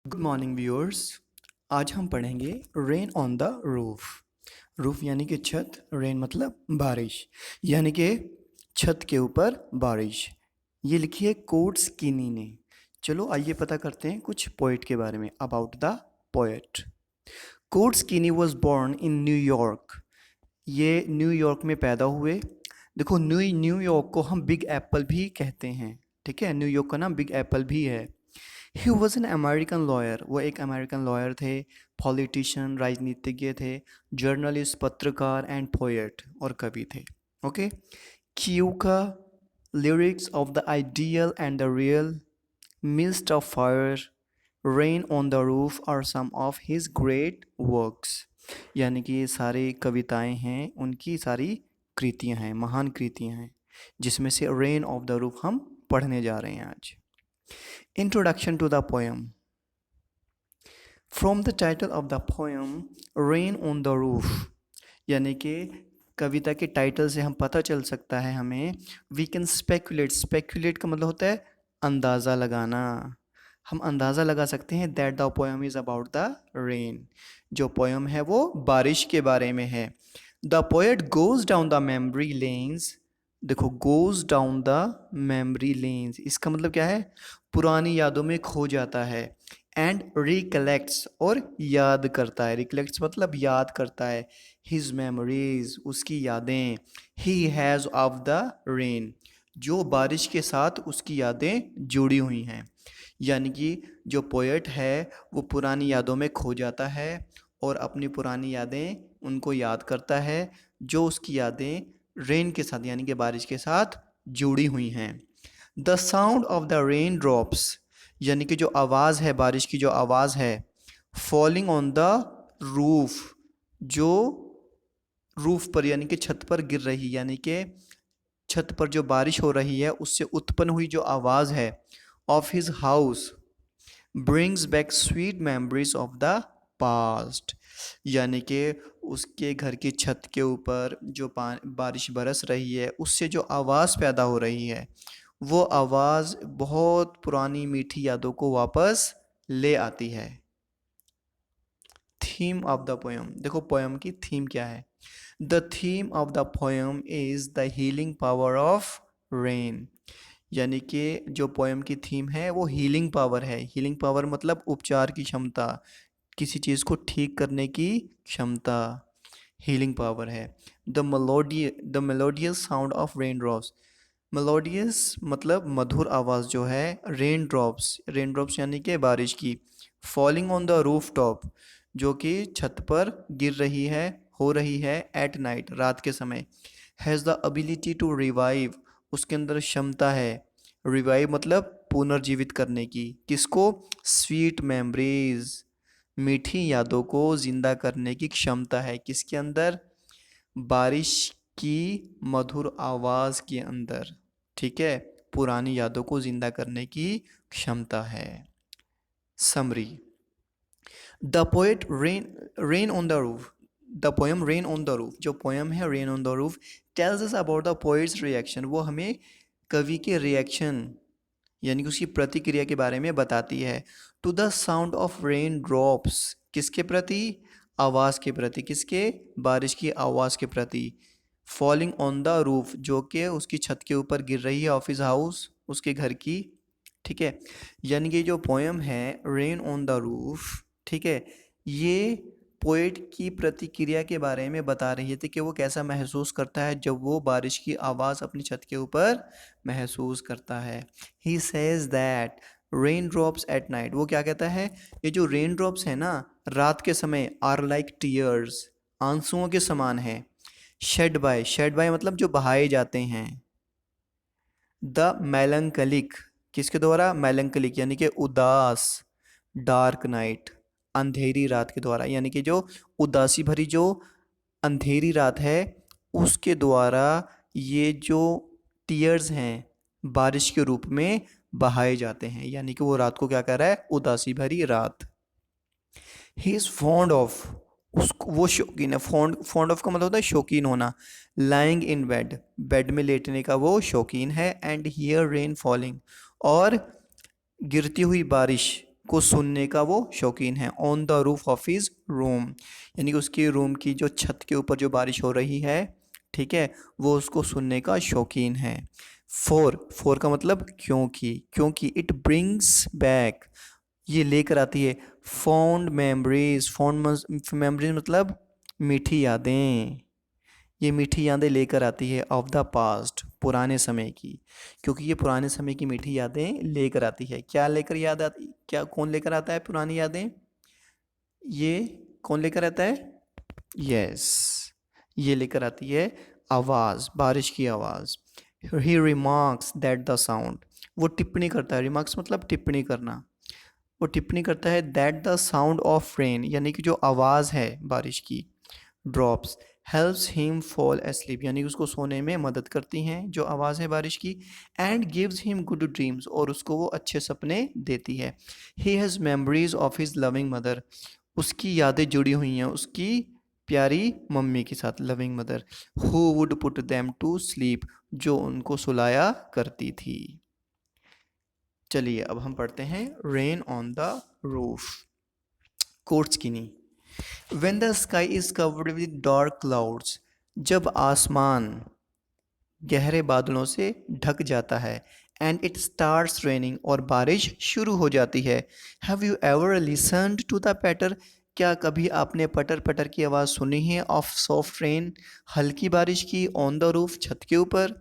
Good morning viewers. आज हम पढ़ेंगे rain on the roof. Roof यानी कि छत, रेन मतलब बारिश, यानी कि छत के ऊपर बारिश। ये लिखी है कोट्स कीनी ने। चलो आइए पता करते हैं कुछ पोएट के बारे में। About the poet. Coates Kinney was born in New York. ये न्यूयॉर्क में पैदा हुए। देखो न्यूयॉर्क को हम बिग एप्पल भी कहते हैं। ठीक है, न्यूयॉर्क का नाम बिग एप्पल भी है। He was an American lawyer. वो एक अमेरिकन लॉयर थे, पॉलिटिशियन राजनीतिज्ञ थे, जर्नलिस्ट पत्रकार एंड पोएट और कवि थे। Okay. Keeuka lyrics of the ideal and the real, mist of fire, rain on the roof are some of his great works. यानी कि ये सारी कविताएं हैं, उनकी सारी कृतियां हैं, महान कृतियां हैं, जिसमें से रेन ऑफ द रूफ हम पढ़ने जा रहे हैं आज। Introduction to the poem. From the title of the poem Rain on the Roof, यानी कि कविता के टाइटल से हम पता चल सकता है हमें, वी कैन स्पेकुलेट। स्पेकुलेट का मतलब होता है अंदाज़ा लगाना। हम अंदाज़ा लगा सकते हैं that the poem is about the rain. जो पोएम है वो बारिश के बारे में है। The poet goes down the memory lanes. देखो, goes down the memory lanes, इसका मतलब क्या है? पुरानी यादों में खो जाता है। एंड रिकलेक्ट्स, और याद करता है। रिकलेक्ट्स मतलब याद करता है। हिज मेमोरीज, उसकी यादें। He has of the rain, जो बारिश के साथ उसकी यादें जुड़ी हुई हैं। यानी कि जो पोएट है वो पुरानी यादों में खो जाता है और अपनी पुरानी यादें उनको याद करता है, जो उसकी यादें रेन के साथ यानी कि बारिश के साथ जुड़ी हुई हैं। The sound of the rain drops, यानी कि जो आवाज़ है, बारिश की जो आवाज़ है, फॉलिंग ऑन द रूफ, जो रूफ पर यानी कि छत पर गिर रही, यानी कि छत पर जो बारिश हो रही है उससे उत्पन्न हुई जो आवाज़ है, of his house, brings back sweet memories of the past. यानी कि उसके घर की छत के ऊपर जो बारिश बरस रही है उससे जो आवाज़ पैदा हो रही है, वो आवाज़ बहुत पुरानी मीठी यादों को वापस ले आती है। Theme of the poem. देखो पोएम की थीम क्या है। The theme of the poem is the healing power of rain. यानी कि जो पोएम की थीम है वो हीलिंग पावर है। हीलिंग पावर मतलब उपचार की क्षमता, किसी चीज़ को ठीक करने की क्षमता, हीलिंग पावर है। The melodious sound of rain drops. Melodious मतलब मधुर आवाज़ जो है। रेन ड्रॉप्स, रेन ड्रॉप्स यानी कि बारिश की। Falling on the roof top, जो कि छत पर गिर रही है, हो रही है। एट नाइट, रात के समय। Has the ability to revive, उसके अंदर क्षमता है। रिवाइव मतलब पुनर्जीवित करने की। किसको? स्वीट मेमोरीज, मीठी यादों को जिंदा करने की क्षमता है। किसके अंदर? बारिश की मधुर आवाज़ के अंदर। ठीक है, पुरानी यादों को जिंदा करने की क्षमता है। Summary. The poet rain on the roof. The poem rain on the roof, जो पोएम है rain on the roof, tells us about the poets reaction. वो हमें कवि के रिएक्शन यानी कि उसकी प्रतिक्रिया के बारे में बताती है। To the sound of rain drops, किसके प्रति? आवाज़ के प्रति। किसके? बारिश की आवाज़ के प्रति। फॉलिंग ऑन द रूफ, जो कि उसकी छत के ऊपर गिर रही है, ऑफिस हाउस, उसके घर की। ठीक है, यानी कि जो पोएम है रेन ऑन द रूफ, ठीक है, ये पोएट की प्रतिक्रिया के बारे में बता रही थी कि वो कैसा महसूस करता है जब वो बारिश की आवाज़ अपनी छत के ऊपर महसूस करता है। He says that rain drops at night, वो क्या कहता है? ये जो रेन ड्रॉप्स है ना, रात के समय, आर लाइक टीयर्स, आंसुओं के समान है। शेड बाय मतलब जो बहाए जाते हैं। द मेलंकलिक, किसके द्वारा? मेलंकलिक यानी कि उदास। डार्क नाइट, अंधेरी रात के द्वारा, यानी कि जो उदासी भरी जो अंधेरी रात है उसके द्वारा ये जो टीयर्स हैं बारिश के रूप में बहाए जाते हैं। यानी कि वो रात को क्या कर रहा है? उदासी भरी रात। ही इज़ फॉन्ड ऑफ, उसको वो शौकीन है। फॉन्ड ऑफ का मतलब होता है शौकीन होना। लाइंग इन बेड, बेड में लेटने का वो शौकीन है। एंड हियर रेन फॉलिंग, और गिरती हुई बारिश को सुनने का वो शौकीन है। On the roof of his room, यानी कि उसके रूम की जो छत के ऊपर जो बारिश हो रही है, ठीक है, वो उसको सुनने का शौकीन है। फोर का मतलब क्योंकि, क्योंकि इट ब्रिंग्स बैक, ये लेकर आती है फॉन्ड मेमोरीज। फॉन्ड मेमोरीज मतलब मीठी यादें, ये मीठी यादें लेकर आती है ऑफ द पास्ट, पुराने समय की, क्योंकि ये पुराने समय की मीठी यादें लेकर आती है। क्या लेकर याद आती, क्या कौन लेकर आता है पुरानी यादें, ये कौन लेकर आता है, यस, ये लेकर आती है आवाज़, बारिश की आवाज़। ही रिमार्क्स दैट द साउंड, वो टिप्पणी करता है, रिमार्क्स मतलब टिप्पणी करना, वो टिप्पणी करता है that the sound of rain, यानी कि जो आवाज़ है बारिश की, drops, helps him fall asleep, यानी कि उसको सोने में मदद करती हैं जो आवाज़ है बारिश की। And gives him good dreams, और उसको वो अच्छे सपने देती है। He has memories of his loving mother, उसकी यादें जुड़ी हुई हैं उसकी प्यारी मम्मी के साथ, loving mother. Who would put them to sleep, जो उनको सुलाया करती थी। चलिए अब हम पढ़ते हैं rain on the roof. Courts की नी, When the sky is covered with dark clouds, जब आसमान गहरे बादलों से ढक जाता है, and it starts raining, और बारिश शुरू हो जाती है। Have you ever listened to the patter? क्या कभी आपने पटर पटर की आवाज़ सुनी है of soft rain, हल्की बारिश की, on the roof, छत के ऊपर?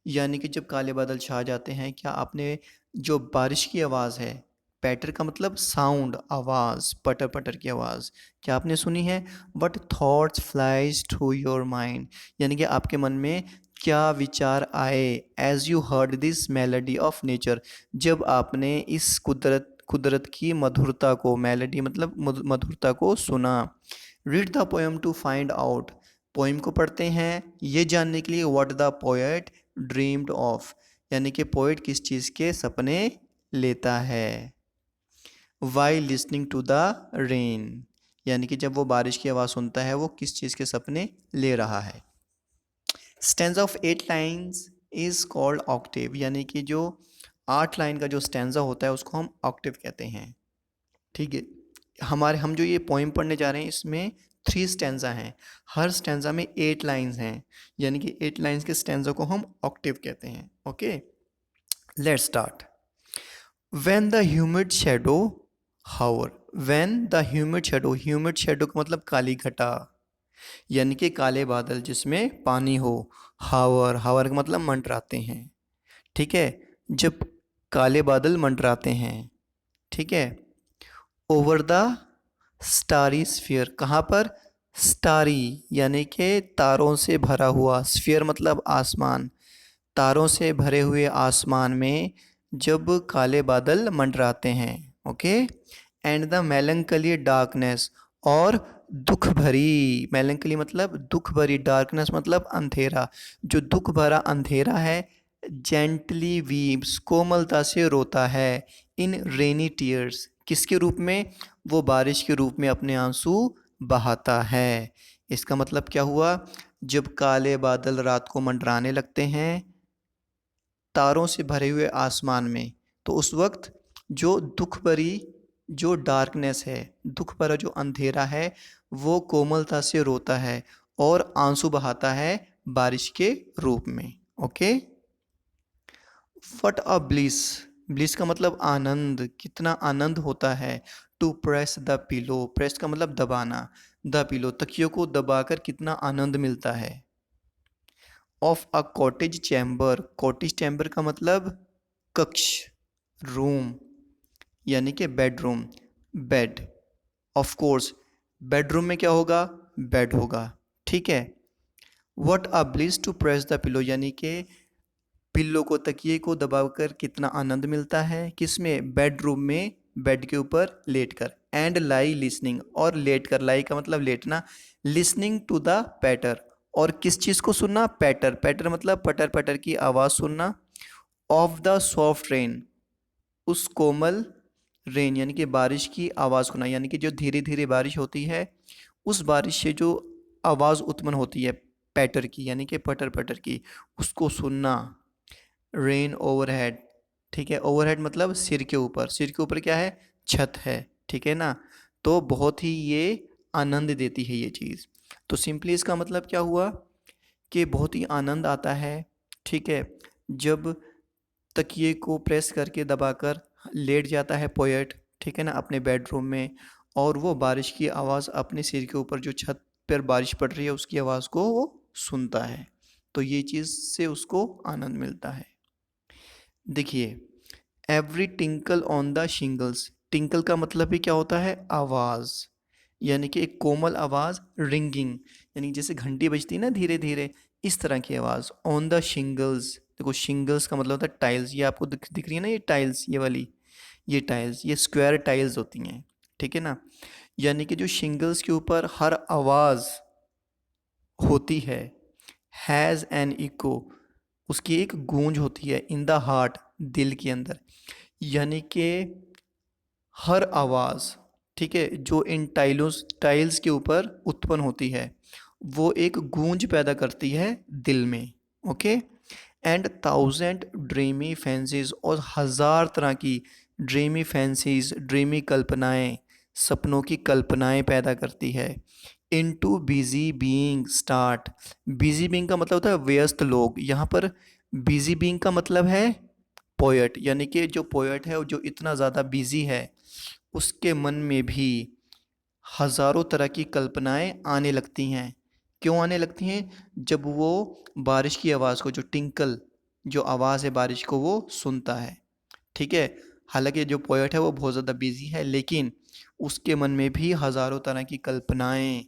यानी कि जब काले बादल छा जाते हैं, क्या आपने जो बारिश की आवाज़ है, पैटर का मतलब साउंड, आवाज़, पटर पटर की आवाज़, क्या आपने सुनी है? What thoughts flies through your mind, यानी कि आपके मन में क्या विचार आए as you heard this melody of nature, जब आपने इस कुदरत की मधुरता को, मेलोडी मतलब मधुरता को सुना। Read the poem to find out, poem को पढ़ते हैं ये जानने के लिए what the poet dreamed of, यानी कि पोएट किस चीज़ के सपने लेता है। While listening to the rain, यानी कि जब वो बारिश की आवाज़ सुनता है वो किस चीज़ के सपने ले रहा है। Stanza of 8 lines is called Octave, यानी कि जो 8 लाइन का जो स्टैंजा होता है उसको हम ऑक्टेव कहते हैं। ठीक है, हम जो ये पोइम पढ़ने जा रहे हैं इसमें 3 स्टैंजा हैं, हर स्टैंजा में 8 लाइन्स हैं, यानी कि 8 लाइन्स के स्टैंजा को हम ऑक्टेव कहते हैं। Okay, let's start. When the humid shadow hover, when the humid shadow, humid shadow का मतलब काली घटा, यानी कि काले बादल जिसमें पानी हो। हावर, हावर का मतलब मंडराते हैं, ठीक है, जब काले बादल मंडराते हैं, ठीक है। ओवर द स्टारी स्फीयर, कहाँ पर, स्टारी यानी कि तारों से भरा हुआ, स्फीयर मतलब आसमान, तारों से भरे हुए आसमान में जब काले बादल मंडराते हैं। Okay, and the melancholy darkness, और दुख भरी, मेलंकली मतलब दुख भरी, डार्कनेस मतलब अंधेरा, जो दुख भरा अंधेरा है, जेंटली वीप्स, कोमलता से रोता है, इन रेनी टीयर्स, किसके रूप में, वो बारिश के रूप में अपने आंसू बहाता है। इसका मतलब क्या हुआ, जब काले बादल रात को मंडराने लगते हैं तारों से भरे हुए आसमान में, तो उस वक्त जो दुख भरी जो डार्कनेस है, दुख भरा जो अंधेरा है, वो कोमलता से रोता है और आंसू बहाता है बारिश के रूप में। Okay, what a bliss, bliss का मतलब आनंद, कितना आनंद होता है। To press the pillow, press का मतलब दबाना, द पिलो, तकियों को दबाकर कितना आनंद मिलता है। Of a cottage chamber, cottage chamber का मतलब कक्ष, रूम, यानी कि bedroom, bed. Of course bedroom में क्या होगा, बेड होगा, ठीक है। What a bliss to press the pillow, यानी कि पिल्लो को, तकिए को दबाकर कितना आनंद मिलता है, किसमें, बेडरूम में, बेड के ऊपर लेटकर। एंड लाई लिसनिंग, और लेटकर, लाई का मतलब लेटना, लिसनिंग टू द पैटर, और किस चीज़ को सुनना, पैटर, पैटर मतलब पटर पटर की आवाज़ सुनना। ऑफ द सॉफ्ट रेन, उस कोमल रेन यानी कि बारिश की आवाज़ सुना, यानी कि जो धीरे धीरे बारिश होती है उस बारिश से जो आवाज़ उत्पन्न होती है पैटर की, यानी कि पटर पटर की, उसको सुनना। रेन ओवरहेड, ठीक है, ओवरहेड मतलब सिर के ऊपर, सिर के ऊपर क्या है, छत है, ठीक है ना। तो बहुत ही ये आनंद देती है ये चीज़। तो सिंपली इसका मतलब क्या हुआ कि बहुत ही आनंद आता है, ठीक है, जब तकिए को प्रेस करके दबाकर लेट जाता है पोएट, ठीक है ना, अपने बेडरूम में, और वो बारिश की आवाज़ अपने सिर के ऊपर जो छत पर बारिश पड़ रही है उसकी आवाज़ को वो सुनता है। तो ये चीज़ से उसको आनंद मिलता है। देखिए, every tinkle on the shingles, tinkle का मतलब भी क्या होता है, आवाज़, यानी कि एक कोमल आवाज़, रिंगिंग, यानी जैसे घंटी बजती है ना धीरे धीरे, इस तरह की आवाज़। ऑन द शिंगल्स, देखो शिंगल्स का मतलब होता है टाइल्स, ये आपको दिख रही है ना ये टाइल्स, ये वाली, ये टाइल्स, ये स्क्वायर टाइल्स होती हैं, ठीक है ना। यानी कि जो शिंगल्स के ऊपर हर आवाज़ होती है, हैज़ एन इको, उसकी एक गूंज होती है, इन द हार्ट, दिल के अंदर। यानी कि हर आवाज़, ठीक है, जो इन टाइल्स के ऊपर उत्पन्न होती है वो एक गूंज पैदा करती है दिल में। Okay. And thousand dreamy fancies, और हज़ार तरह की ड्रीमी फैंसीज, ड्रीमी कल्पनाएं, सपनों की कल्पनाएं पैदा करती है। Into busy being start, busy being का मतलब होता है व्यस्त लोग, यहाँ पर बिजी बीइंग का मतलब है पोएट, यानी कि जो पोएट है जो इतना ज़्यादा बिजी है उसके मन में भी हज़ारों तरह की कल्पनाएं आने लगती हैं। क्यों आने लगती हैं? जब वो बारिश की आवाज़ को, जो टिंकल, जो आवाज़ है बारिश को, वो सुनता है, ठीक है। हालांकि जो पोएट है वो बहुत ज़्यादा बिजी है, लेकिन उसके मन में भी हज़ारों तरह की कल्पनाएं,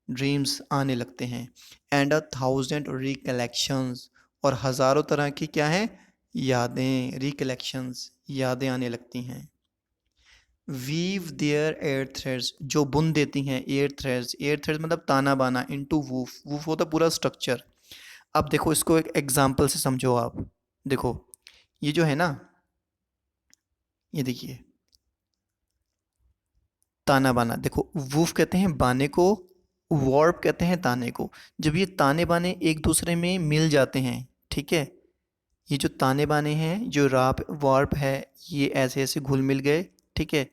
ड्रीम्स आने लगते हैं। एंड अ थाउजेंड रिकलेक्शंस, और हज़ारों तरह की क्या है, यादें, रिकलेक्शंस, यादें आने लगती हैं। वीव देयर एयर थ्रेड्स, जो बुन देती हैं एयर थ्रेड्स, एयर थ्रेड्स मतलब ताना बाना, इनटू वूफ, वूफ होता पूरा स्ट्रक्चर। अब देखो इसको एक एग्जांपल से समझो आप। देखो ये जो है ना, ये देखिए ताना बाना, देखो वूफ कहते हैं बाने को, वॉर्प कहते हैं ताने को। जब ये ताने बाने एक दूसरे में मिल जाते हैं, ठीक है, ये जो ताने बाने हैं, जो राप वॉर्प है, ये ऐसे ऐसे घुल मिल गए, ठीक है,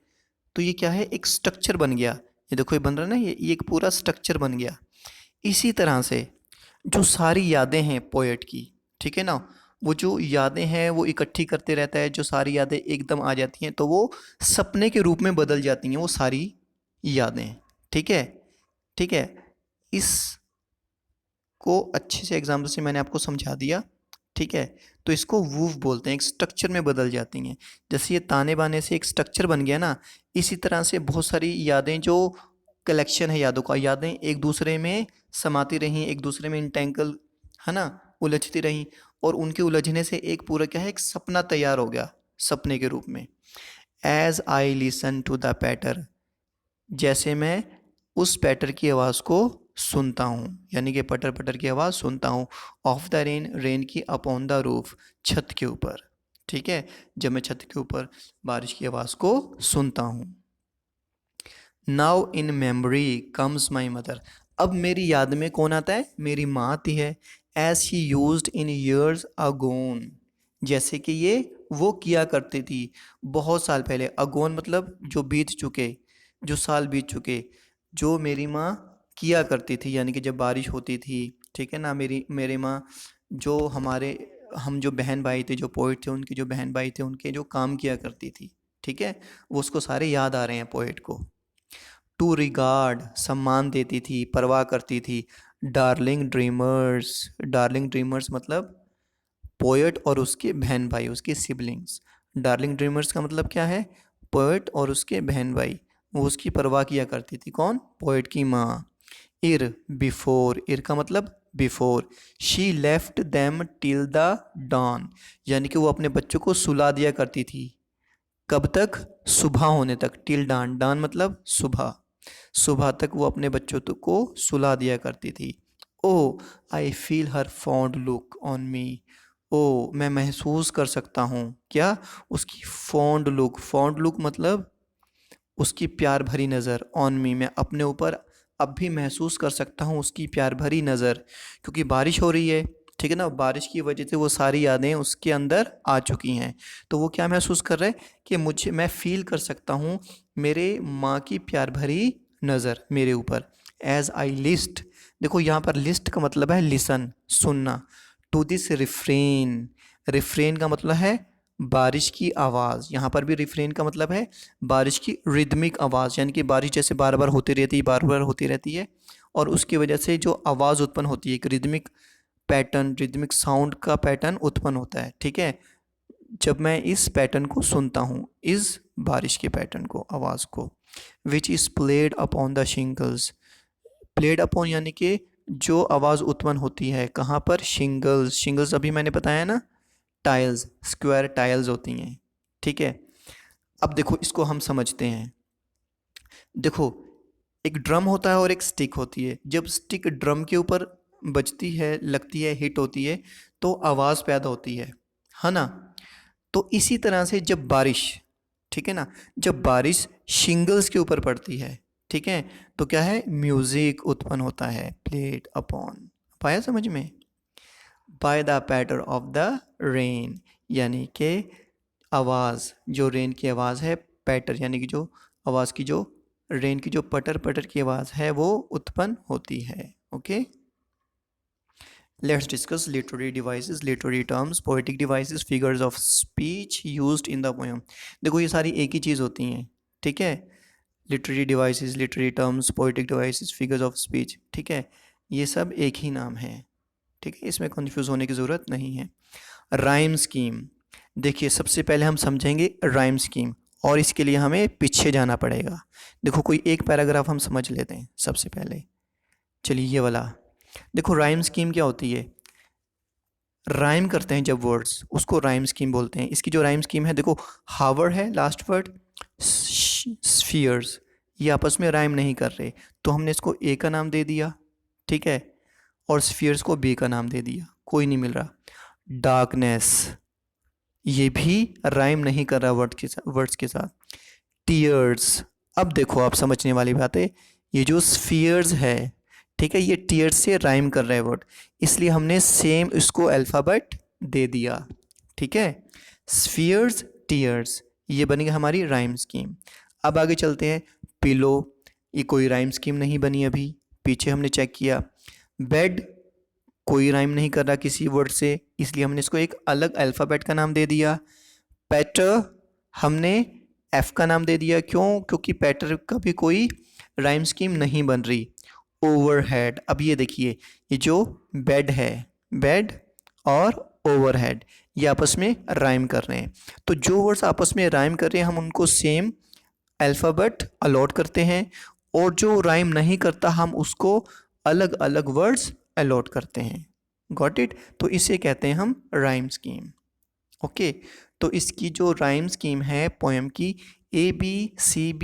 तो ये क्या है, एक स्ट्रक्चर बन गया। ये देखो ये बन रहा है ना, ये एक पूरा स्ट्रक्चर बन गया। इसी तरह से जो सारी यादें हैं पोएट की, ठीक है ना, वो जो यादें हैं वो इकट्ठी करते रहता है, जो सारी यादें एकदम आ जाती हैं तो वो सपने के रूप में बदल जाती हैं वो सारी यादें, ठीक है। ठीक है, इस को अच्छे से एग्जाम्पल से मैंने आपको समझा दिया, ठीक है। तो इसको वूव बोलते हैं, एक स्ट्रक्चर में बदल जाती हैं। जैसे ये ताने बाने से एक स्ट्रक्चर बन गया ना, इसी तरह से बहुत सारी यादें, जो कलेक्शन है यादों का, यादें एक दूसरे में समाती रहीं, एक दूसरे में इंटेंगल, है ना, उलझती रहीं, और उनके उलझने से एक पूरा क्या है, एक सपना तैयार हो गया, सपने के रूप में। As I listen to the patter, जैसे मैं उस पैटर की आवाज़ को सुनता हूँ, यानी कि पटर पटर की आवाज़ सुनता हूँ। ऑफ द रेन, रेन की अपॉन द रूफ, छत के ऊपर, ठीक है, जब मैं छत के ऊपर बारिश की आवाज़ को सुनता हूँ। Now in memory comes my mother, अब मेरी याद में कौन आता है, मेरी माँ आती है। As she used in years agone, जैसे कि ये वो किया करती थी बहुत साल पहले। अगोन मतलब जो बीत चुके, जो साल बीत चुके, जो मेरी माँ किया करती थी, यानी कि जब बारिश होती थी, ठीक है ना, मेरी माँ, जो हमारे, हम जो बहन भाई थे, जो पोइट थे, उनके जो बहन भाई थे, उनके जो काम किया करती थी, ठीक है, वो उसको सारे याद आ रहे हैं पोइट को। टू रिगार्ड, सम्मान देती थी, परवाह करती थी। डार्लिंग ड्रीमर्स, डार्लिंग ड्रीमर्स मतलब पोएट और उसके बहन भाई, उसके सिबलिंग्स। डार्लिंग ड्रीमर्स का मतलब क्या है, पोएट और उसके बहन भाई, वो उसकी परवाह किया करती थी, कौन, पोएट की माँ। इर, बिफोर, इर का मतलब before. She left them till the dawn, यानी कि वो अपने बच्चों को सुला दिया करती थी, कब तक, सुबह होने तक। टिल डान, डान मतलब सुबह, सुबह तक वो अपने बच्चों को सुला दिया करती थी। O I feel her fond look on me, O मैं महसूस कर सकता हूँ क्या, उसकी फॉन्ड लुक, फॉन्ड लुक मतलब उसकी प्यार भरी नज़र, ऑन मी, मैं अपने ऊपर अब भी महसूस कर सकता हूँ उसकी प्यार भरी नज़र, क्योंकि बारिश हो रही है, ठीक है ना, बारिश की वजह से वो सारी यादें उसके अंदर आ चुकी हैं। तो वो क्या महसूस कर रहा है कि मैं फील कर सकता हूँ मेरे माँ की प्यार भरी नज़र मेरे ऊपर। एज आई लिस्ट, देखो यहाँ पर लिस्ट का मतलब है लिसन, सुनना। टू दिस रिफ्रेन, रिफ्रेन का मतलब है बारिश की आवाज़। यहाँ पर भी रिफ्रेन का मतलब है बारिश की रिदमिक आवाज़, यानी कि बारिश जैसे बार बार होती रहती है, बार बार होती रहती है, और उसकी वजह से जो आवाज़ उत्पन्न होती है, एक रिदमिक पैटर्न, रिदमिक साउंड का पैटर्न उत्पन्न होता है। ठीक है, जब मैं इस पैटर्न को सुनता हूँ, इस बारिश के पैटर्न को, आवाज़ को। Which is played upon the shingles, played upon यानी कि जो आवाज़ उत्पन्न होती है कहाँ पर, शिंगल्स। शिंगल्स अभी मैंने बताया ना, टाइल्स, स्क्वायर टाइल्स होती हैं। ठीक है, अब देखो इसको हम समझते हैं। देखो एक ड्रम होता है और एक स्टिक होती है। जब स्टिक ड्रम के ऊपर बजती है, लगती है, हिट होती है, तो आवाज़ पैदा होती है ना। तो इसी तरह से जब बारिश, ठीक है ना, जब बारिश शिंगल्स के ऊपर पड़ती है, ठीक है, तो क्या है, म्यूज़िक उत्पन्न होता है, प्लेड अपॉन। पाया समझ में, by the patter of the rain, यानी कि आवाज़, जो रेन की आवाज़ है, पैटर यानी कि जो आवाज़ की, जो रेन की जो पटर पटर की आवाज़ है वो उत्पन्न होती है। Okay, let's discuss literary devices, literary terms, poetic devices, figures of speech used in the poem. देखो ये सारी एक ही चीज़ होती हैं। ठीक है, literary devices, literary terms, poetic devices, figures of speech, ठीक है, ये सब एक ही नाम है। ठीक है, इसमें कंफ्यूज होने की ज़रूरत नहीं है। राइम स्कीम, देखिए सबसे पहले हम समझेंगे राइम स्कीम, और इसके लिए हमें पीछे जाना पड़ेगा। देखो कोई एक पैराग्राफ हम समझ लेते हैं सबसे पहले। चलिए ये वाला देखो, राइम स्कीम क्या होती है, राइम करते हैं जब वर्ड्स, उसको राइम स्कीम बोलते हैं। इसकी जो राइम स्कीम है, देखो हावर है लास्ट वर्ड, स्फीयर्स, ये आपस में राइम नहीं कर रहे, तो हमने इसको ए का नाम दे दिया, ठीक है, और स्फीयर्स को बी का नाम दे दिया, कोई नहीं मिल रहा। डार्कनेस, ये भी राइम नहीं कर रहा वर्ड्स के साथ। टीयर्स, अब देखो आप समझने वाली बात है, ये जो स्फीयर्स है, ठीक है, ये टीयर्स से राइम कर रहा है वर्ड, इसलिए हमने सेम इसको अल्फ़ाबेट दे दिया। ठीक है, स्फीयर्स, टीयर्स, ये बनी हमारी राइम स्कीम। अब आगे चलते हैं। पिलो, ये कोई राइम स्कीम नहीं बनी अभी, पीछे हमने चेक किया। बेड, कोई राइम नहीं कर रहा किसी वर्ड से, इसलिए हमने इसको एक अलग अल्फ़ाबेट का नाम दे दिया। पैटर, हमने एफ का नाम दे दिया, क्यों, क्योंकि पैटर का भी कोई राइम स्कीम नहीं बन रही। ओवरहेड, अब ये देखिए, ये जो बेड है, बेड और ओवरहेड, ये आपस में राइम कर रहे हैं, तो जो वर्ड्स आपस में राइम कर रहे हैं हम उनको सेम अल्फ़ाबेट अलॉट करते हैं, और जो राइम नहीं करता हम उसको अलग अलग वर्ड्स अलॉट करते हैं। गॉट इट, तो इसे कहते हैं हम राइम स्कीम। ओके, तो इसकी जो राइम स्कीम है पोएम की, ABCBDEFE।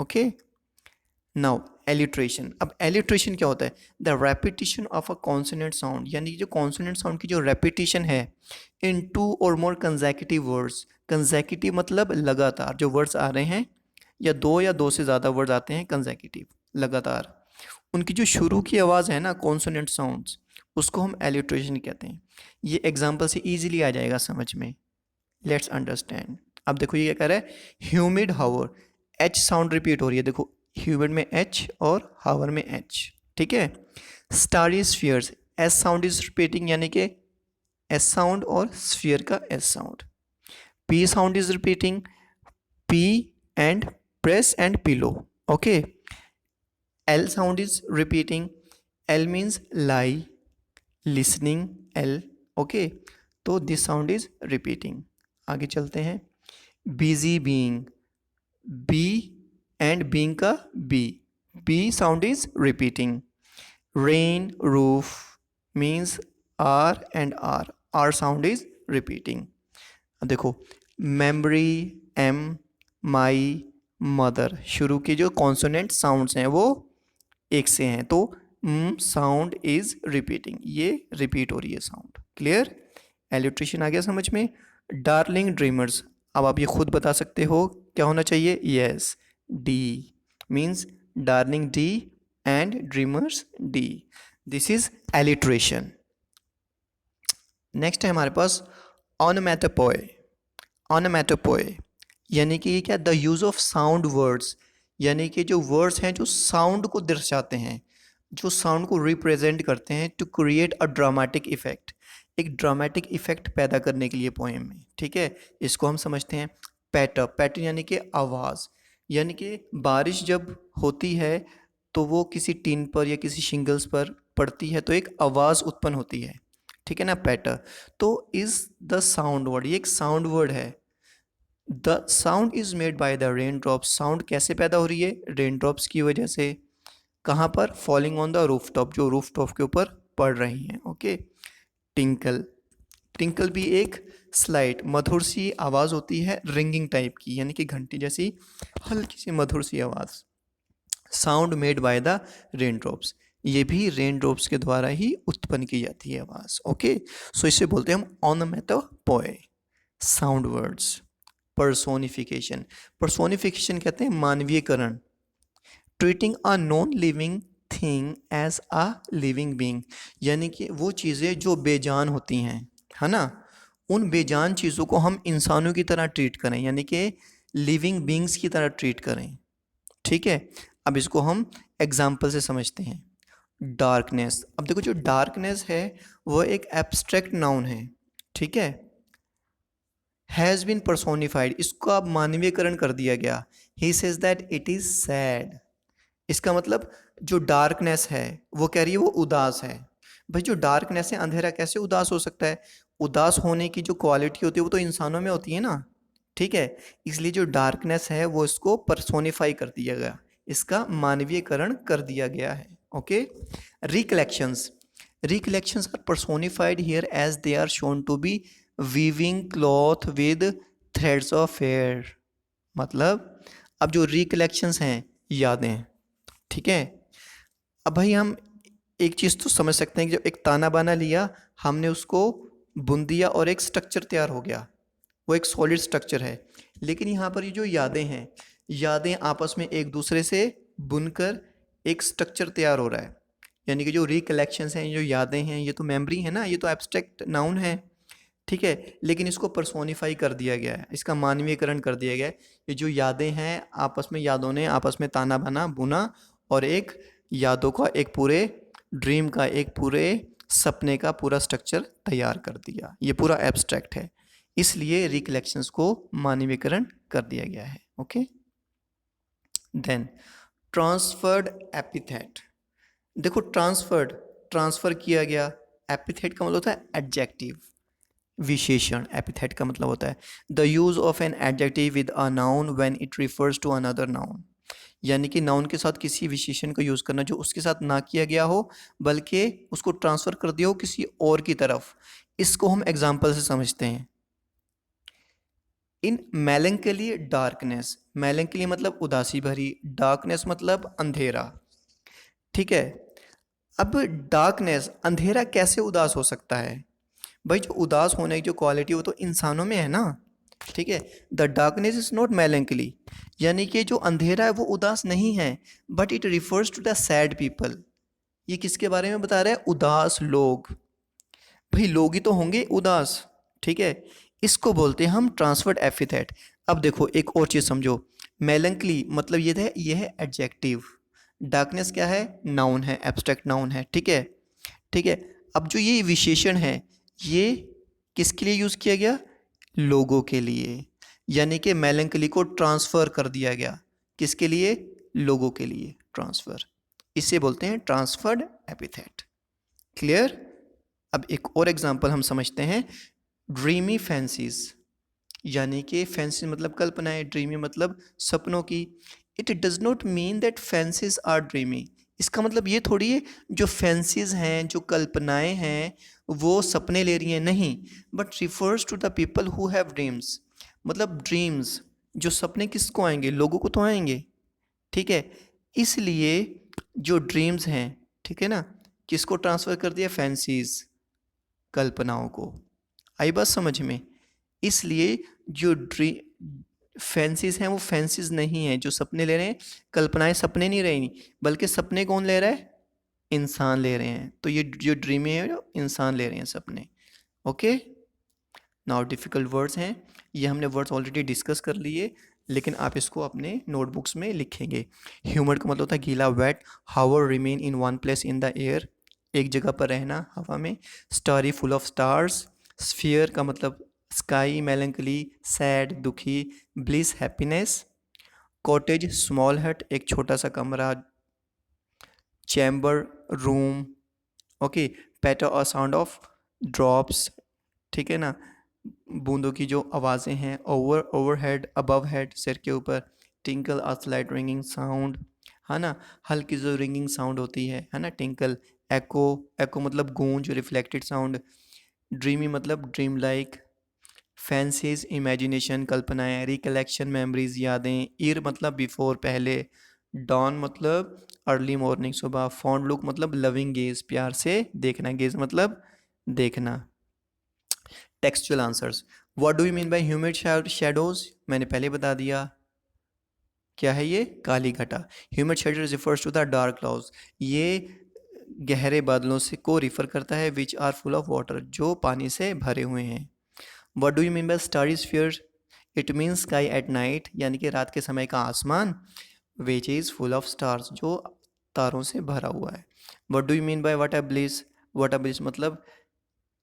Okay, now alliteration. अब एलिट्रेशन क्या होता है, the repetition of a consonant sound, यानी जो कॉन्सोनेंट साउंड की जो रेपिटेशन है इन 2 और मोर कंसेक्यूटिव वर्ड्स। कंसेक्यूटिव मतलब लगातार जो वर्ड्स आ रहे हैं, या दो से ज़्यादा वर्ड्स आते हैं कंसेक्यूटिव, लगातार, उनकी जो शुरू की आवाज़ है ना, कॉन्सोनेंट साउंड्स, उसको हम एलिट्रेशन कहते हैं। ये एग्जाम्पल से ईजिली आ जाएगा समझ में। Let's understand. अब देखो ये क्या कह रहा है, ह्यूमिड हावर, एच साउंड रिपीट हो रही है, देखो ह्यूमिड में एच और हावर में एच। ठीक है, starry spheres, S sound is repeating, यानी कि एस साउंड और स्फीयर का S sound. P sound is repeating, P and press and pillow. Okay, L sound is repeating, L means lie, listening, L. Okay, तो this sound is repeating. आगे चलते हैं। Busy being, B and being का B, B sound is repeating. Rain roof means R and R sound is repeating. देखो memory, M, माई, mother, शुरू के जो consonant sounds हैं वो एक से हैं, तो साउंड इज रिपीटिंग, ये रिपीट हो रही है साउंड। क्लियर, एलिट्रेशन आ गया समझ में। डार्लिंग ड्रीमर्स, अब आप ये खुद बता सकते हो क्या होना चाहिए, yes, D means darling D and dreamers D. This is alliteration. Next है हमारे पास ऑनोमेटोपोए। ऑनोमेटोपोए यानी कि ये क्या, the use of sound words, यानी कि जो वर्ड्स हैं जो साउंड को दर्शाते हैं, जो साउंड को रिप्रेजेंट करते हैं, to create a dramatic effect, एक ड्रामेटिक इफेक्ट पैदा करने के लिए पोएम में। ठीक है, इसको हम समझते हैं पैटर। पैटर यानी कि आवाज़, यानी कि बारिश जब होती है तो वो किसी टीन पर या किसी शिंगल्स पर पड़ती है तो एक आवाज़ उत्पन्न होती है। ठीक है ना, पैटर। तो इज़ द साउंड वर्ड, ये एक साउंड वर्ड है। The sound is made by the rain drops, sound कैसे पैदा हो रही है, रेन ड्रॉप्स की वजह से। कहाँ पर, falling on the roof top, जो रूफ टॉप के ऊपर पड़ रही हैं। ओके। टिंकल, टिंकल भी एक स्लाइट मधुर सी आवाज़ होती है, रिंगिंग टाइप की, यानी कि घंटी जैसी हल्की सी मधुर सी आवाज़। Sound made by the rain drops, ये भी रेन ड्रॉप्स के द्वारा ही उत्पन्न की जाती है आवाज़। ओके, सो इसे बोलते हैं हम onomatopoeia, sound words. Personification, personification कहते हैं मानवीयकरण। Treating a non living thing as a living being, यानी कि वो चीज़ें जो बेजान होती हैं, है ना, उन बेजान चीज़ों को हम इंसानों की तरह ट्रीट करें, यानी कि लिविंग बीइंग्स की तरह ट्रीट करें। ठीक है, अब इसको हम एग्जाम्पल से समझते हैं। डार्कनेस, अब देखो जो डार्कनेस है वो एक एब्स्ट्रैक्ट नाउन है। ठीक है, हैज़ बीन पर्सोनिफाइड, इसको अब मानवीयकरण कर दिया गया। He says that it is sad, इसका मतलब जो डार्कनेस है वो कह रही है वो उदास है। भाई जो डार्कनेस है, अंधेरा कैसे उदास हो सकता है, उदास होने की जो क्वालिटी होती है वो तो इंसानों में होती है ना। ठीक है, इसलिए जो डार्कनेस है वो इसको पर्सोनिफाई कर दिया गया, इसका मानवीयकरण कर दिया गया है। Okay. Recollections, recollections are personified here as they are shown to be weaving cloth with threads of hair, मतलब अब जो रिकलेक्शंस हैं, यादें। ठीक है, अब भाई हम एक चीज़ तो समझ सकते हैं कि जब एक ताना बाना लिया, हमने उसको बुन दिया और एक स्ट्रक्चर तैयार हो गया, वो एक सॉलिड स्ट्रक्चर है। लेकिन यहाँ पर ये जो यादें हैं, यादें आपस में एक दूसरे से बुनकर एक स्ट्रक्चर तैयार हो रहा है। यानी कि जो रिकलेक्शंस हैं, जो यादें हैं, ये तो मेमोरी है ना, ये तो एब्स्ट्रैक्ट नाउन है। ठीक है, लेकिन इसको पर्सोनिफाई कर दिया गया है, इसका मानवीयकरण कर दिया गया है। ये जो यादें हैं, आपस में यादों ने आपस में ताना बाना बुना और एक यादों का, एक पूरे ड्रीम का, एक पूरे सपने का पूरा स्ट्रक्चर तैयार कर दिया। ये पूरा एब्स्ट्रैक्ट है, इसलिए रिकलेक्शंस को मानवीयकरण कर दिया गया है। ओके। देन ट्रांसफर्ड एपिथेट, देखो ट्रांसफर्ड, ट्रांसफर किया गया। एपिथेट का मतलब होता है एडजेक्टिव, विशेषण। एपिथेट का मतलब होता है the use of an adjective with a noun when it refers to another noun, यानी कि नाउन के साथ किसी विशेषण को यूज़ करना जो उसके साथ ना किया गया हो, बल्कि उसको ट्रांसफ़र कर दिया हो किसी और की तरफ। इसको हम एग्जाम्पल से समझते हैं। इन मेलंकली डार्कनेस, मेलंकली मतलब उदासी भरी, डार्कनेस मतलब अंधेरा। ठीक है, अब डार्कनेस, अंधेरा कैसे उदास हो सकता है, भाई जो उदास होने की जो क्वालिटी वो तो इंसानों में है ना। ठीक है, the darkness is not melancholy, यानी कि जो अंधेरा है वो उदास नहीं है, but it refers to the sad people. ये किसके बारे में बता रहा है, उदास लोग। भाई लोग ही तो होंगे उदास। ठीक है, इसको बोलते हैं हम ट्रांसफर्ड एपिथेट। अब देखो एक और चीज़ समझो, मेलंकली मतलब ये है एडजेक्टिव, डार्कनेस क्या है, नाउन है, एब्स्ट्रैक्ट नाउन है। ठीक है, ठीक है, अब जो ये विशेषण है ये किसके लिए यूज़ किया गया, लोगों के लिए, यानी कि मेलंकली को ट्रांसफ़र कर दिया गया, किसके लिए, लोगों के लिए ट्रांसफ़र, इसे बोलते हैं ट्रांसफर्ड एपिथेट। क्लियर। अब एक और एग्जांपल हम समझते हैं, ड्रीमी फैंसीज, यानी कि फैंसी मतलब कल्पनाएं, ड्रीमी मतलब सपनों की। It does not mean that fancies are dreamy, इसका मतलब ये थोड़ी है जो फैंसीज हैं, जो कल्पनाएं हैं वो सपने ले रही हैं, नहीं, but refers to the people who have dreams, मतलब ड्रीम्स, जो सपने किसको आएंगे, लोगों को तो आएंगे। ठीक है, इसलिए जो ड्रीम्स हैं, ठीक है ना, किसको ट्रांसफ़र कर दिया, फैंसीज, कल्पनाओं को। आई बात समझ में। इसलिए जो फैंसीज हैं वो फैंसीज नहीं हैं जो सपने ले रहे हैं, कल्पनाएं सपने नहीं रही, बल्कि सपने कौन ले रहा है, इंसान ले रहे हैं, तो ये जो ड्रीम है जो इंसान ले रहे हैं सपने। ओके, नाउ डिफ़िकल्ट वर्ड्स हैं, ये हमने वर्ड्स ऑलरेडी डिस्कस कर लिए, लेकिन आप इसको अपने नोटबुक्स में लिखेंगे। ह्यूमर का मतलब होता है गीला, wet. Hover, remain in one place in the air, एक जगह पर रहना हवा में। Starry, full of stars. Sphere का मतलब स्काई, मेलंकली, सैड, दुखी। Bliss, happiness. Cottage, small hut, एक छोटा सा कमरा। Chamber, room. ओके, पैटर और साउंड ऑफ ड्रॉप्स, ठीक है ना, बूंदों की जो आवाज़ें हैं। ओवरहेड, अबव हेड, सिर के ऊपर। Tinkle, a slight ringing sound, है ना, हल्की जो रिंगिंग साउंड होती है ना, टिंकल। एको, एको मतलब गूंज, रिफ्लेक्टेड साउंड। ड्रीमी मतलब ड्रीम लाइक। फैंसीज, इमेजिनेशन, कल्पनाएं। रिकलेक्शन, मेमोरीज, यादें। ईर मतलब बिफोर, पहले। डॉन मतलब अर्ली मॉर्निंग, सुबह। फॉन्ड लुक मतलब लविंग गेज, प्यार से देखना। गेज मतलब देखना। Textual answers. What do you mean by humid shadows, मैंने पहले बता दिया, क्या है ये, काली घटा। Humid shadows refers to the dark clouds, ये गहरे बादलों से को रिफर करता है, which are full of water, जो पानी से भरे हुए हैं। What do you mean bye starry sphere, it means sky at night, यानी कि रात के समय का आसमान। Which is full of stars, जो तारों से भरा हुआ है। What do you mean by water bliss, water bliss मतलब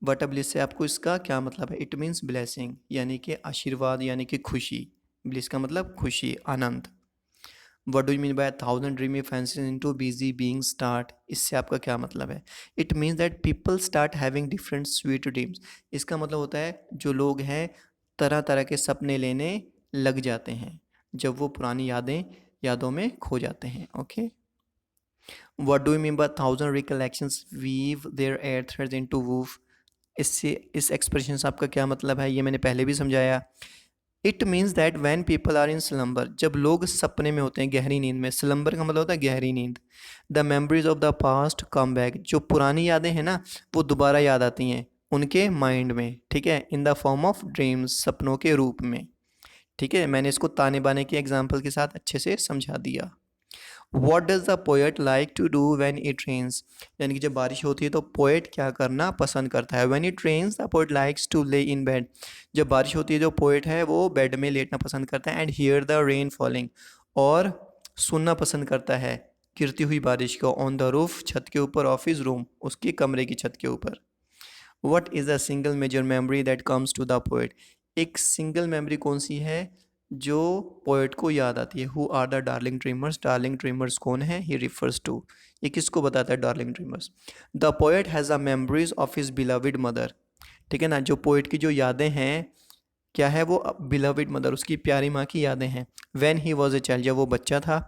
वाटर ब्लिस से आपको इसका क्या मतलब है, इट मीन्स ब्लेसिंग, यानी कि आशीर्वाद, यानी कि खुशी। ब्लिस का मतलब खुशी, आनंद। What do you mean by thousand dreamy fancies into busy being start, इससे आपका क्या मतलब है, it means that people start having different sweet dreams, इसका मतलब होता है जो लोग हैं तरह तरह के सपने लेने लग जाते हैं जब वो पुरानी यादों में खो जाते हैं। Okay, what do you mean by thousand recollections weave their air threads into woof, इससे इस एक्सप्रेशन से आपका क्या मतलब है, ये मैंने पहले भी समझाया। It means that when people are in slumber, जब लोग सपने में होते हैं, गहरी नींद में। स्लम्बर का मतलब होता है गहरी नींद। The memories of the past come back, जो पुरानी यादें हैं ना वो दोबारा याद आती हैं उनके माइंड में, ठीक है, in the form of dreams, सपनों के रूप में। ठीक है, मैंने इसको ताने बाने के एग्जाम्पल के साथ अच्छे से समझा दिया। What does the poet like to do when it rains, यानी कि जब बारिश होती है तो पोएट क्या करना पसंद करता है। When it rains the poet likes to lay in bed, जब बारिश होती है जो पोएट है वो बेड में लेटना पसंद करता है। And here the rain falling, और सुनना पसंद करता है गिरती हुई बारिश को। ऑन द रूफ, छत के ऊपर। ऑफिस रूम, उसकी कमरे की छत के ऊपर। What is a single major memory that comes to the poet, एक सिंगल मेमोरी कौन सी है जो पोएट को याद आती है। Who are the darling dreamers, darling dreamers कौन है, ही रिफर्स टू, ये किसको बताता है, darling dreamers. The poet has a memories of his beloved mother, ठीक है ना, जो पोएट की जो यादें हैं क्या है वो, बिलविड मदर, उसकी प्यारी माँ की यादें हैं। When he was a child, जब वो बच्चा था।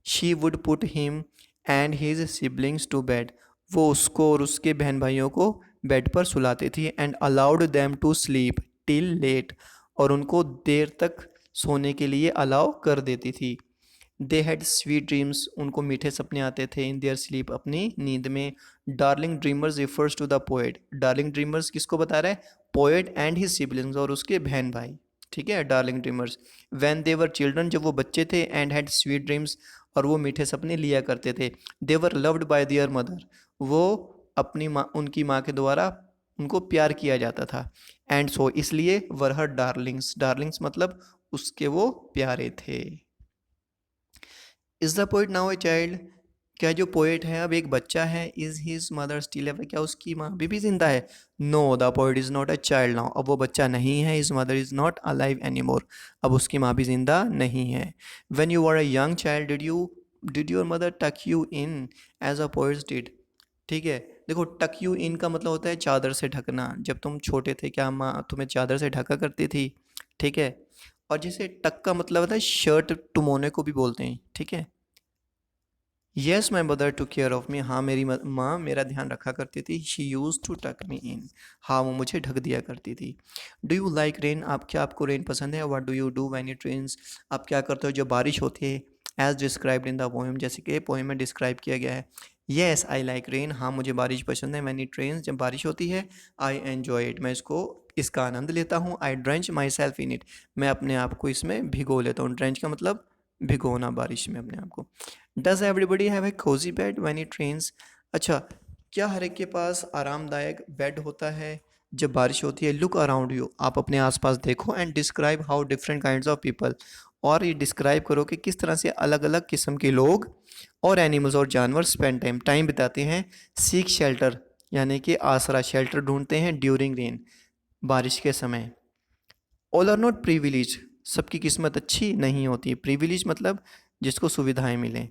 She would put him and his siblings to bed, वो उसको और उसके बहन भाइयों को बेड पर सुलाती थी। And allowed them to sleep till late, और उनको देर तक सोने के लिए अलाउ कर देती थी। दे हैड स्वीट ड्रीम्स, उनको मीठे सपने आते थे। इन देयर स्लीप, अपनी नींद में। Darling dreamers refers to the poet, darling dreamers किसको बता रहा है, पोएट एंड हिज सिबलिंग्स, और उसके बहन भाई, ठीक है, darling dreamers. When they were children, जब वो बच्चे थे। एंड हैड स्वीट ड्रीम्स, और वो मीठे सपने लिया करते थे। दे वर लव्ड बाय देयर मदर, वो अपनी माँ, उनकी माँ के द्वारा उनको प्यार किया जाता था। एंड सो, इसलिए वर हर डार्लिंग्स, डार्लिंग्स मतलब उसके वो प्यारे थे। Is the poet now a child, क्या जो पोएट है अब एक बच्चा है। Is his mother still alive, क्या उसकी माँ अभी भी जिंदा है। No, the poet is not a child now, अब वो बच्चा नहीं है। His mother is not alive any more, अब उसकी माँ भी जिंदा नहीं है। When you are a young child did your mother tuck you in as a poets did, ठीक है। देखो, टक यू इन का मतलब होता है चादर से ढकना। जब तुम छोटे थे क्या माँ तुम्हें चादर से ढका करती थी, ठीक है। और जैसे टक का मतलब होता है शर्ट टुमोने को भी बोलते हैं, ठीक है। Yes my mother took care of me, हाँ मेरी माँ मेरा ध्यान रखा करती थी। शी यूज़ टू टक मी इन, हाँ वो मुझे ढक दिया करती थी। डू यू लाइक रेन, आप क्या आपको रेन पसंद है। What do you do when it rains, आप क्या करते हो जब बारिश होती है। As described in the poem, जैसे कि पोएम में डिस्क्राइब किया गया है। येस आई लाइक रेन, हाँ मुझे बारिश पसंद है। व्हेन इट रेन्स, जब बारिश होती है। आई एन्जॉय इट, मैं इसका आनंद लेता हूँ। I drench my myself in, it अपने आप को इसमें भिगो लेता हूँ। ड्रेंच का मतलब भिगोना, बारिश में अपने आप को। Does everybody have a cosy bed when it rains, अच्छा, क्या हर एक के पास आरामदायक बेड होता है? जब बारिश होती है, लुक अराउंड यू, आप अपने आसपास देखो and describe how different kinds of people, और ये डिस्क्राइब करो कि किस तरह से अलग अलग किस्म के लोग और एनिमल्स और जानवर स्पेंड टाइम बिताते हैं। सीक शेल्टर, यानी कि आसरा, शेल्टर ढूंढते हैं ड्यूरिंग रेन, बारिश के समय। ऑल आर नॉट प्रिविलेज, सबकी किस्मत अच्छी नहीं होती। प्रिविलेज मतलब जिसको सुविधाएं मिलें,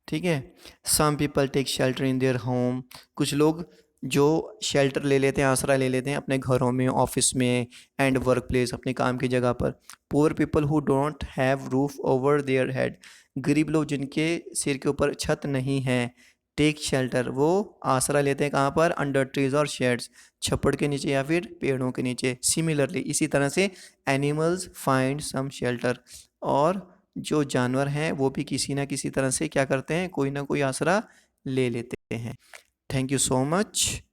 ठीक है। Some people take shelter in their home, कुछ लोग जो शेल्टर ले लेते हैं, आसरा ले लेते हैं अपने घरों में, ऑफिस में एंड वर्क प्लेस, अपने काम की जगह पर। Poor people who don't have roof over their head, गरीब लोग जिनके सिर के ऊपर छत नहीं है। टेक शेल्टर, वो आसरा लेते हैं कहाँ पर? अंडर ट्रीज और शेड्स, छप्पड़ के नीचे या फिर पेड़ों के नीचे। सिमिलरली, इसी तरह से एनिमल्स फाइंड सम शेल्टर, और जो जानवर हैं वो भी किसी ना किसी तरह से क्या करते हैं? कोई ना कोई आसरा ले लेते हैं। Thank you so much,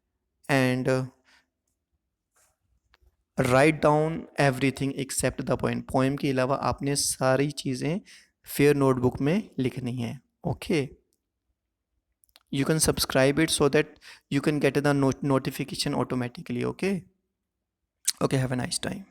and write down everything except the poem. Poem के अलावा आपने सारी चीज़ें फेयर नोटबुक में लिखनी है। Okay, you can subscribe it so that you can get the notification automatically. Okay, okay, have a nice time.